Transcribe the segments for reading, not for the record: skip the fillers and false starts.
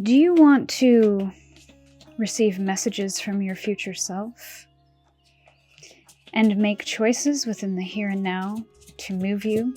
Do you want to receive messages from your future self and make choices within the here and now to move you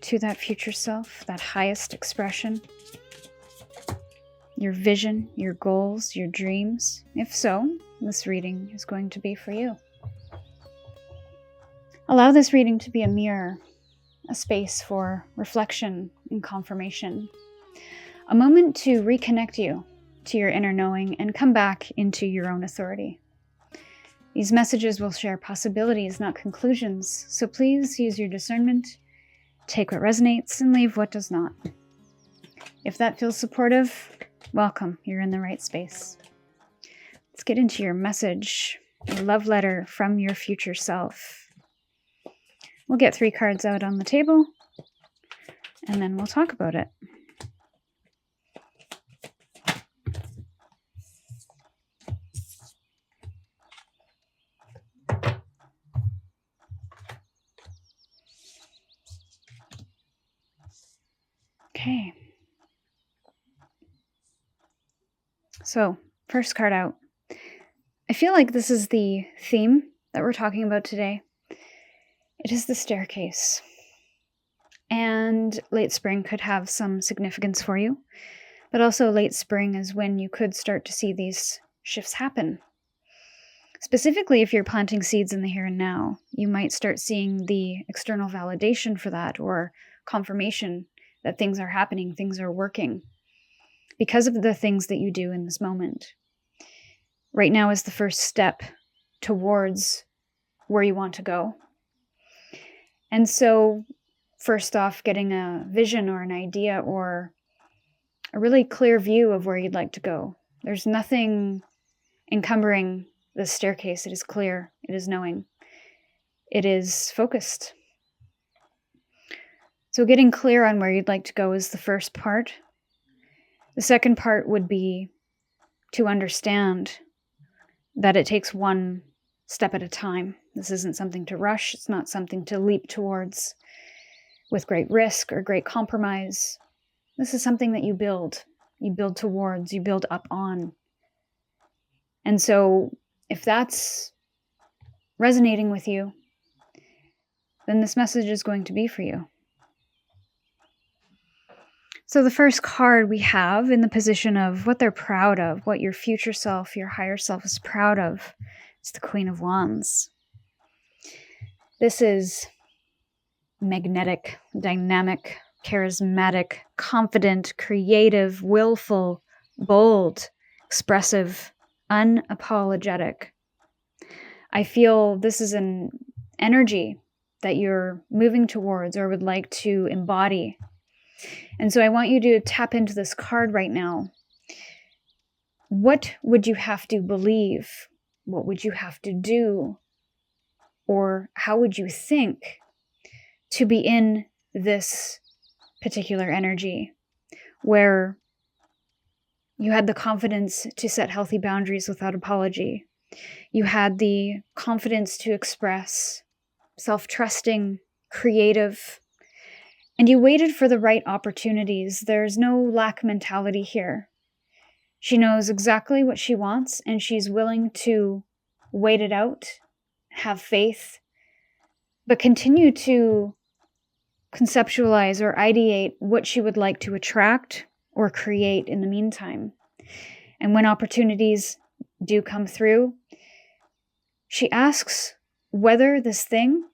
to that future self, that highest expression? Your vision, your goals, your dreams? If so, this reading is going to be for you. Allow this reading to be a mirror, a space for reflection and confirmation, a moment to reconnect you to your inner knowing and come back into your own authority. These messages will share possibilities, not conclusions, so please use your discernment, take what resonates, and leave what does not. If that feels supportive, welcome, you're in the right space. Let's get into your message, a love letter from your future self. We'll get 3 cards out on the table, and then we'll talk about it. Okay. So, first card out. I feel like this is the theme that we're talking about today. It is the staircase. And late spring could have some significance for you, but also late spring is when you could start to see these shifts happen. Specifically, if you're planting seeds in the here and now, you might start seeing the external validation for that or confirmation that things are happening, things are working because of the things that you do in this moment. Right now is the first step towards where you want to go. And so, first off, getting a vision or an idea or a really clear view of where you'd like to go. There's nothing encumbering the staircase. It is clear. It is knowing. It is focused. So getting clear on where you'd like to go is the first part. The second part would be to understand that it takes one step at a time. This isn't something to rush. It's not something to leap towards with great risk or great compromise. This is something that you build towards, you build up on. And so if that's resonating with you, then this message is going to be for you. So the first card we have in the position of what they're proud of, what your future self, your higher self is proud of, it's the Queen of Wands. This is magnetic, dynamic, charismatic, confident, creative, willful, bold, expressive, unapologetic. I feel this is an energy that you're moving towards or would like to embody. And so I want you to tap into this card right now. What would you have to believe? What would you have to do? Or how would you think to be in this particular energy where you had the confidence to set healthy boundaries without apology? You had the confidence to express, self-trusting, creative, and you waited for the right opportunities. There's no lack mentality here. She knows exactly what she wants, and she's willing to wait it out, have faith, but continue to conceptualize or ideate what she would like to attract or create in the meantime. And when opportunities do come through, she asks whether this thing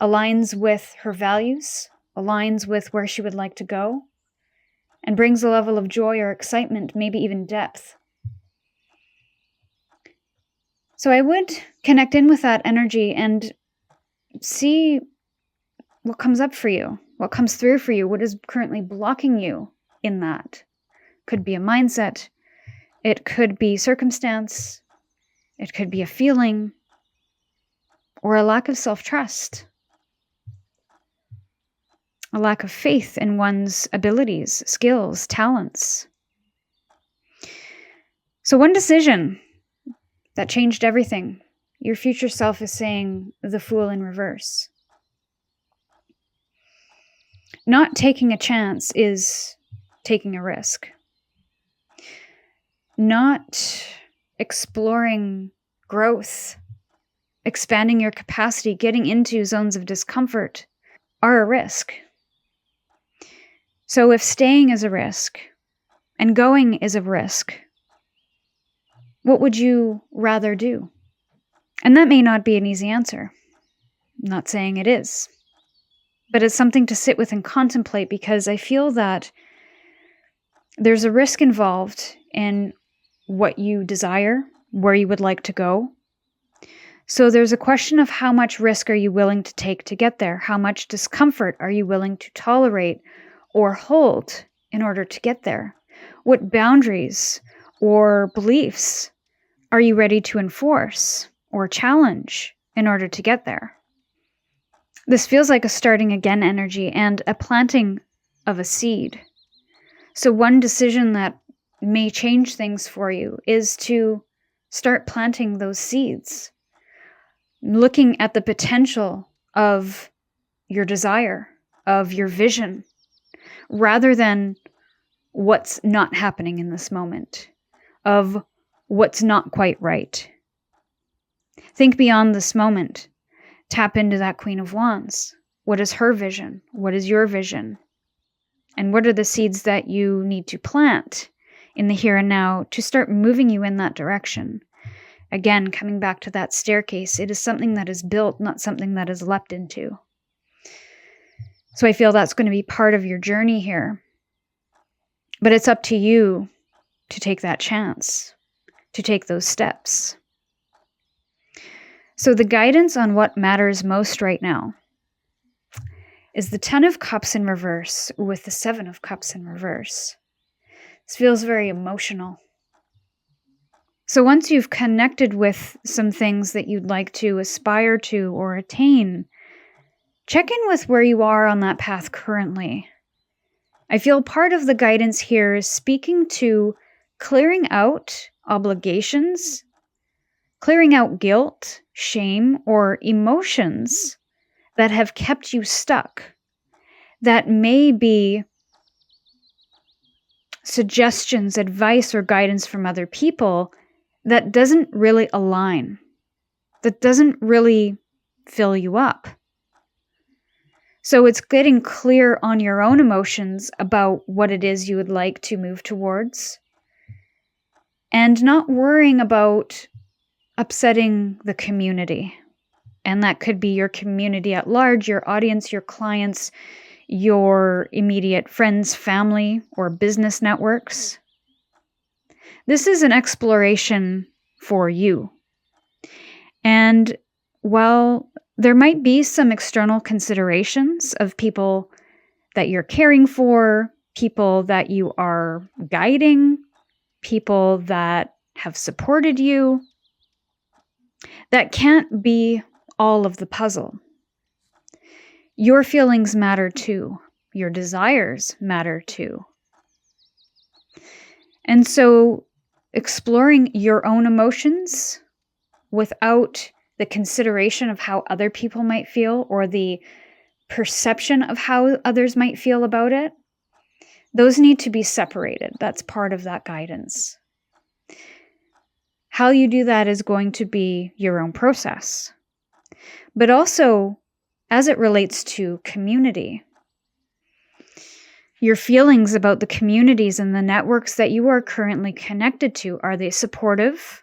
aligns with her values, aligns with where she would like to go, and brings a level of joy or excitement, maybe even depth. So I would connect in with that energy and see what comes up for you, what comes through for you, what is currently blocking you in that. Could be a mindset, it could be circumstance, it could be a feeling, or a lack of self-trust. A lack of faith in one's abilities, skills, talents. So one decision that changed everything. Your future self is saying the Fool in reverse. Not taking a chance is taking a risk. not exploring growth, expanding your capacity, getting into zones of discomfort are a risk. So if staying is a risk and going is a risk, what would you rather do? And that may not be an easy answer. I'm not saying it is. But it's something to sit with and contemplate, because I feel that there's a risk involved in what you desire, where you would like to go. So there's a question of how much risk are you willing to take to get there? How much discomfort are you willing to tolerate or hold in order to get there? What boundaries or beliefs are you ready to enforce or challenge in order to get there? This feels like a starting again energy and a planting of a seed. So one decision that may change things for you is to start planting those seeds, looking at the potential of your desire, of your vision, rather than what's not happening in this moment, of what's not quite right. Think beyond this moment. Tap into that Queen of Wands. What is her vision? What is your vision? And what are the seeds that you need to plant in the here and now to start moving you in that direction? Again, coming back to that staircase, it is something that is built, not something that is leapt into. So I feel that's going to be part of your journey here. But it's up to you to take that chance, to take those steps. So the guidance on what matters most right now is the 10 of Cups in reverse with the 7 of Cups in reverse. This feels very emotional. So once you've connected with some things that you'd like to aspire to or attain, check in with where you are on that path currently. I feel part of the guidance here is speaking to clearing out obligations, clearing out guilt, shame, or emotions that have kept you stuck, that may be suggestions, advice, or guidance from other people that doesn't really align, that doesn't really fill you up. So it's getting clear on your own emotions about what it is you would like to move towards, and not worrying about upsetting the community. And that could be your community at large, your audience, your clients, your immediate friends, family, or business networks. This is an exploration for you. And while there might be some external considerations of people that you're caring for, people that you are guiding, people that have supported you, that can't be all of the puzzle. Your feelings matter too. Your desires matter too. And so exploring your own emotions without the consideration of how other people might feel or the perception of how others might feel about it, those need to be separated. That's part of that guidance. How you do that is going to be your own process. But also, as it relates to community, your feelings about the communities and the networks that you are currently connected to, are they supportive?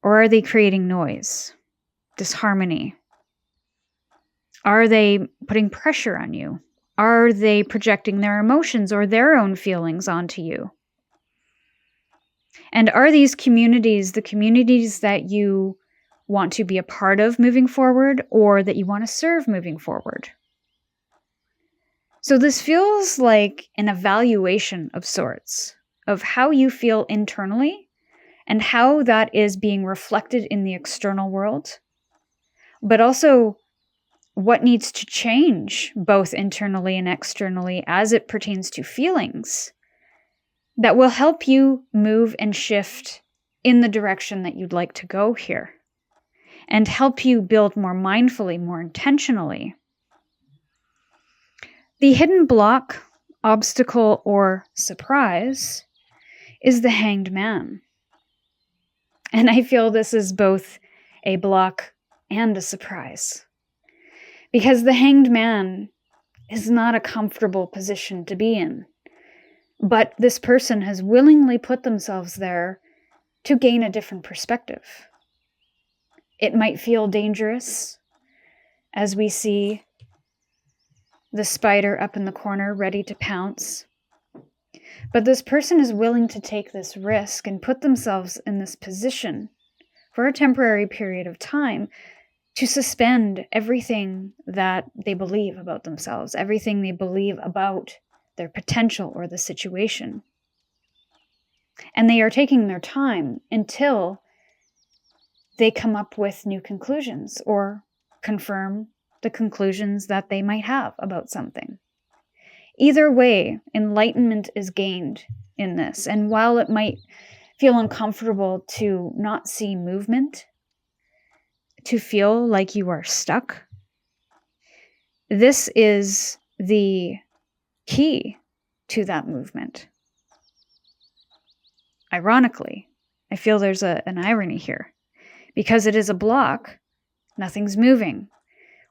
Or are they creating noise, disharmony? Are they putting pressure on you? Are they projecting their emotions or their own feelings onto you? And are these communities the communities that you want to be a part of moving forward, or that you want to serve moving forward? So this feels like an evaluation of sorts of how you feel internally and how that is being reflected in the external world, but also what needs to change both internally and externally as it pertains to feelings that will help you move and shift in the direction that you'd like to go here, and help you build more mindfully, more intentionally. The hidden block, obstacle, or surprise is the Hanged Man. And I feel this is both a block and a surprise. Because the Hanged Man is not a comfortable position to be in. But this person has willingly put themselves there to gain a different perspective. It might feel dangerous as we see the spider up in the corner ready to pounce. But this person is willing to take this risk and put themselves in this position for a temporary period of time to suspend everything that they believe about themselves, everything they believe about their potential or the situation. And they are taking their time until they come up with new conclusions or confirm the conclusions that they might have about something. Either way, enlightenment is gained in this. And while it might feel uncomfortable to not see movement, to feel like you are stuck, this is the key to that movement. Ironically, I feel there's an irony here. Because it is a block, nothing's moving.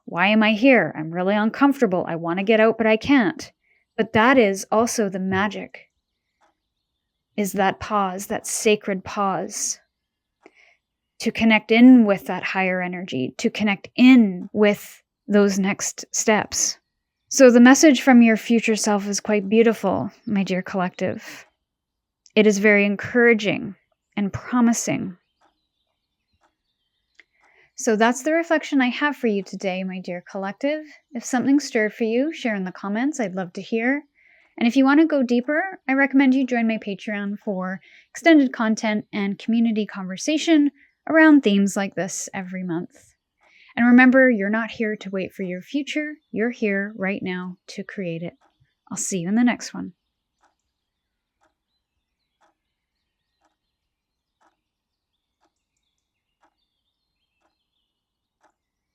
Why am I here? I'm really uncomfortable. I want to get out, but I can't. But that is also the magic, is that pause, that sacred pause, to connect in with that higher energy, to connect in with those next steps. So the message from your future self is quite beautiful, my dear collective. It is very encouraging and promising. So that's the reflection I have for you today, my dear collective. If something stirred for you, share in the comments. I'd love to hear. And if you want to go deeper, I recommend you join my Patreon for extended content and community conversation around themes like this every month. And remember, you're not here to wait for your future. You're here right now to create it. I'll see you in the next one.